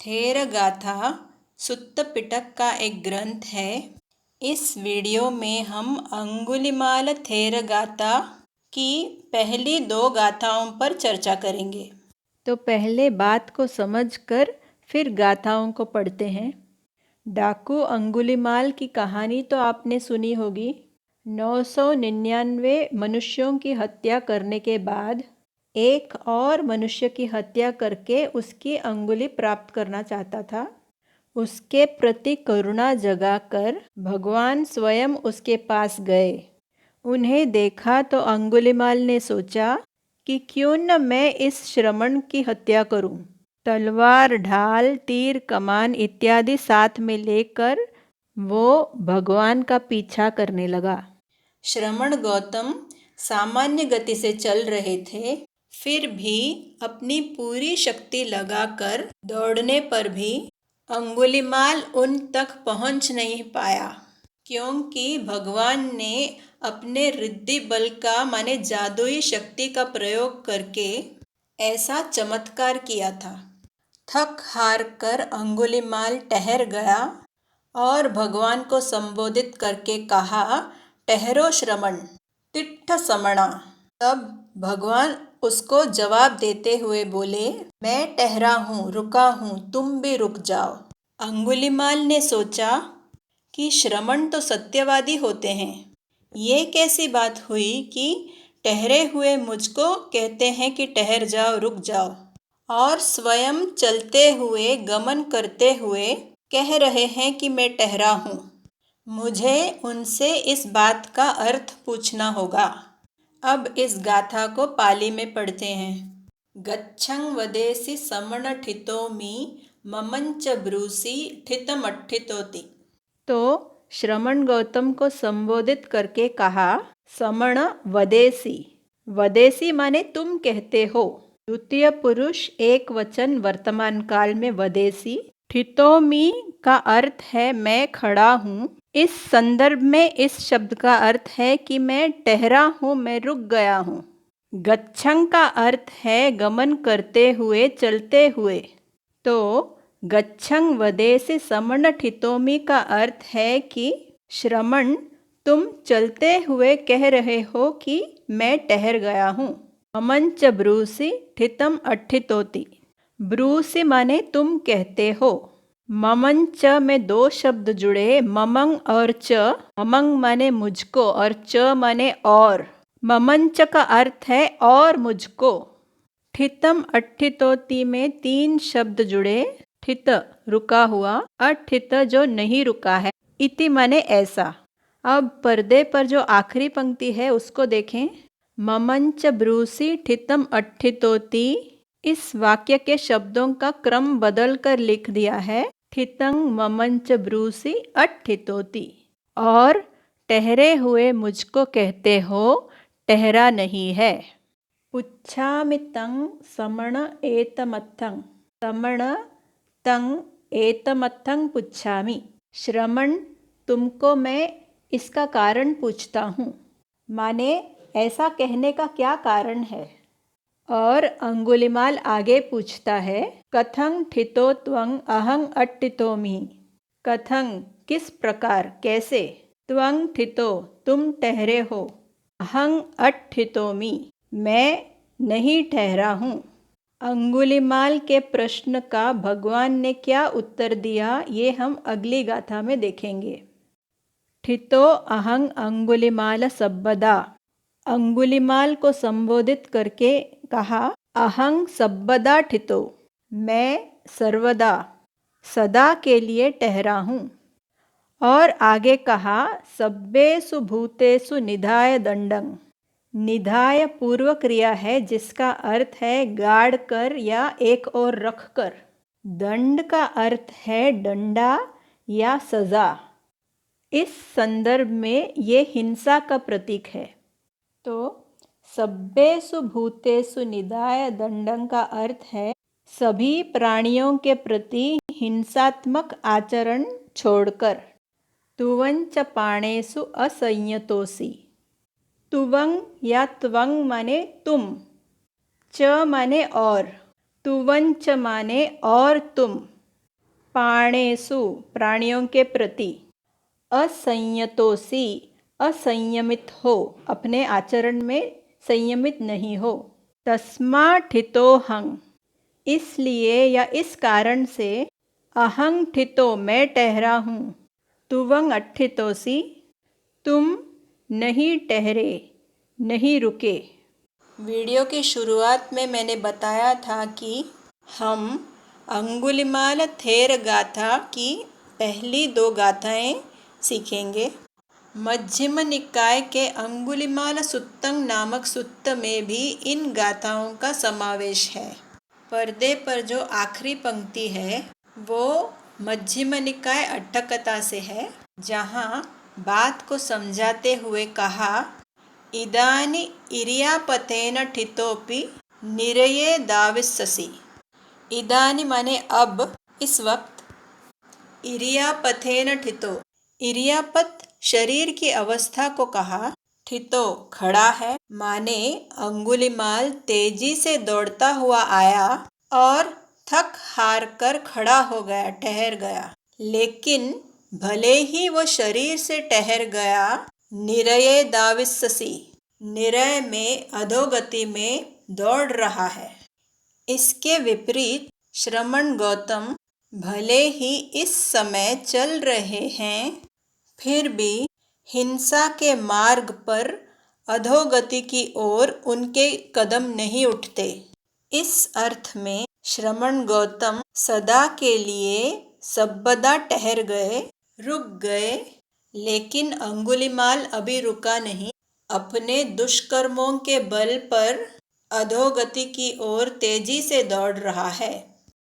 थेर गाथा सुत्त पिटक का एक ग्रंथ है। इस वीडियो में हम अंगुलिमाल थेर गाथा की पहली 2 गाथाओं पर चर्चा करेंगे। तो पहले बात को समझकर फिर गाथाओं को पढ़ते हैं। डाकू अंगुलिमाल की कहानी तो आपने सुनी होगी। 999 मनुष्यों की हत्या करने के बाद एक और मनुष्य की हत्या करके उसकी अंगुली प्राप्त करना चाहता था। उसके प्रति करुणा जगाकर भगवान स्वयं उसके पास गए। उन्हें देखा तो अंगुलिमाल ने सोचा कि क्यों न मैं इस श्रमण की हत्या करूं। तलवार, ढाल, तीर, कमान इत्यादि साथ में लेकर वो भगवान का पीछा करने लगा। श्रमण गौतम सामान्य गति से चल रहे थे, फिर भी अपनी पूरी शक्ति लगाकर दौड़ने पर भी अंगुलिमाल उन तक पहुंच नहीं पाया, क्योंकि भगवान ने अपने रिद्धि बल का माने जादुई शक्ति का प्रयोग करके ऐसा चमत्कार किया था। थक हार कर अंगुलिमाल ठहर गया और भगवान को संबोधित करके कहा, ठहरो श्रमण, तिट्ठ समणा। तब भगवान उसको जवाब देते हुए बोले, मैं ठहरा हूँ, रुका हूँ, तुम भी रुक जाओ। अंगुलिमाल ने सोचा कि श्रमण तो सत्यवादी होते हैं, ये कैसी बात हुई कि ठहरे हुए मुझको कहते हैं कि ठहर जाओ, रुक जाओ, और स्वयं चलते हुए गमन करते हुए कह रहे हैं कि मैं ठहरा हूँ। मुझे उनसे इस बात का अर्थ पूछना होगा। अब इस गाथा को पाली में पढ़ते हैं। गच्छं वदेसि समण ठितोमि ममंच ब्रूसी ठितमठितोति। तो श्रमण गौतम को संबोधित करके कहा, समण वदेसी। वदेसी माने तुम कहते हो। द्वितीय पुरुष एक वचन वर्तमान काल में वदेसी। ठितोमि का अर्थ है मैं खड़ा हूँ। इस संदर्भ में इस शब्द का अर्थ है कि मैं ठहरा हूँ, मैं रुक गया हूँ। गच्छं का अर्थ है गमन करते हुए, चलते हुए। तो गच्छं वदेसि समण ठितोमि का अर्थ है कि श्रमण तुम चलते हुए कह रहे हो कि मैं ठहर गया हूँ। ममंच ब्रूसि ठितम अठितोति। ब्रूसि माने तुम कहते हो। ममंच में 2 शब्द जुड़े, ममंग और च। ममंग माने मुझको और च माने और। ममंच का अर्थ है और मुझको। ठितम अठितोति में 3 शब्द जुड़े। ठित रुका हुआ, अठित जो नहीं रुका है, इति माने ऐसा। अब पर्दे पर जो आखिरी पंक्ति है उसको देखें। ममंच ब्रूसी ठितम अठितोति। इस वाक्य के शब्दों का क्रम बदल कर लिख दिया है, ठितंग ममंच ब्रूसी अठितोति। और ठहरे हुए मुझको कहते हो, ठहरा नहीं है। पुच्छामि तं समण एतमत्थं। समण तं एतमत्थं पुच्छामि। श्रमण तुमको मैं इसका कारण पूछता हूँ, माने ऐसा कहने का क्या कारण है। और अंगुलिमाल आगे पूछता है, कथं ठितो त्वं अहं अट्ठितोमि। कथं किस प्रकार, कैसे, त्वं ठितो तुम ठहरे हो, अहं अट्ठितोमि मैं नहीं ठहरा हूँ। अंगुलिमाल के प्रश्न का भगवान ने क्या उत्तर दिया, ये हम अगली गाथा में देखेंगे। ठितो अहं अंगुलिमाल सब्बदा। अंगुलिमाल को संबोधित करके कहा, अहं सब्बदा ठितो, मैं सर्वदा सदा के लिए ठहरा हूँ। और आगे कहा, सब्बेषु भूतेषु निधाय दंडं। निधाय पूर्व क्रिया है जिसका अर्थ है गाड़ कर या एक ओर रख कर। दंड का अर्थ है डंडा या सजा। इस संदर्भ में ये हिंसा का प्रतीक है। तो सब्बेषु भूतेषु निधाय दंडं का अर्थ है सभी प्राणियों के प्रति हिंसात्मक आचरण छोड़कर। तुवंच पाणेषु असंयतोषि। तुवंग या त्वंग माने तुम, च माने और, तुवंच माने और तुम, प्राणेषु प्राणियों के प्रति, असंयतोषि असंयमित हो, अपने आचरण में संयमित नहीं हो। तस्माठितोऽहं, इसलिए या इस कारण से, अहं ठितो मैं ठहरा हूँ, तुवं अट्ठितोषि तुम नहीं ठहरे, नहीं रुके। वीडियो की शुरुआत में मैंने बताया था कि हम अंगुलिमाल थेर गाथा की पहली 2 गाथाएं सीखेंगे। मध्यम निकाय के अंगुलिमाल सुत्तंग नामक सुत्त में भी इन गाथाओं का समावेश है। पर्दे पर जो आखिरी पंक्ति है वो मध्यम निकाय अट्ठकथा से है, जहाँ बात को समझाते हुए कहा, इदानी इरियापथेन ठितोपि निरये दाविस्ससि। इदानी माने अब, इस वक्त, इरियापथेन ठितो, इरियापथ शरीर की अवस्था को कहा, ठितो खड़ा है, माने अंगुलिमाल तेजी से दौड़ता हुआ आया और थक हार कर खड़ा हो गया, ठहर गया। लेकिन भले ही वो शरीर से ठहर गया, निरये दाविस्ससि, निरय में अधोगति में दौड़ रहा है। इसके विपरीत श्रमण गौतम भले ही इस समय चल रहे हैं, फिर भी हिंसा के मार्ग पर अधोगति की ओर उनके कदम नहीं उठते। इस अर्थ में श्रमण गौतम सदा के लिए सबदा ठहर गए, रुक गए, लेकिन अंगुलिमाल अभी रुका नहीं, अपने दुष्कर्मों के बल पर अधोगति की ओर तेजी से दौड़ रहा है।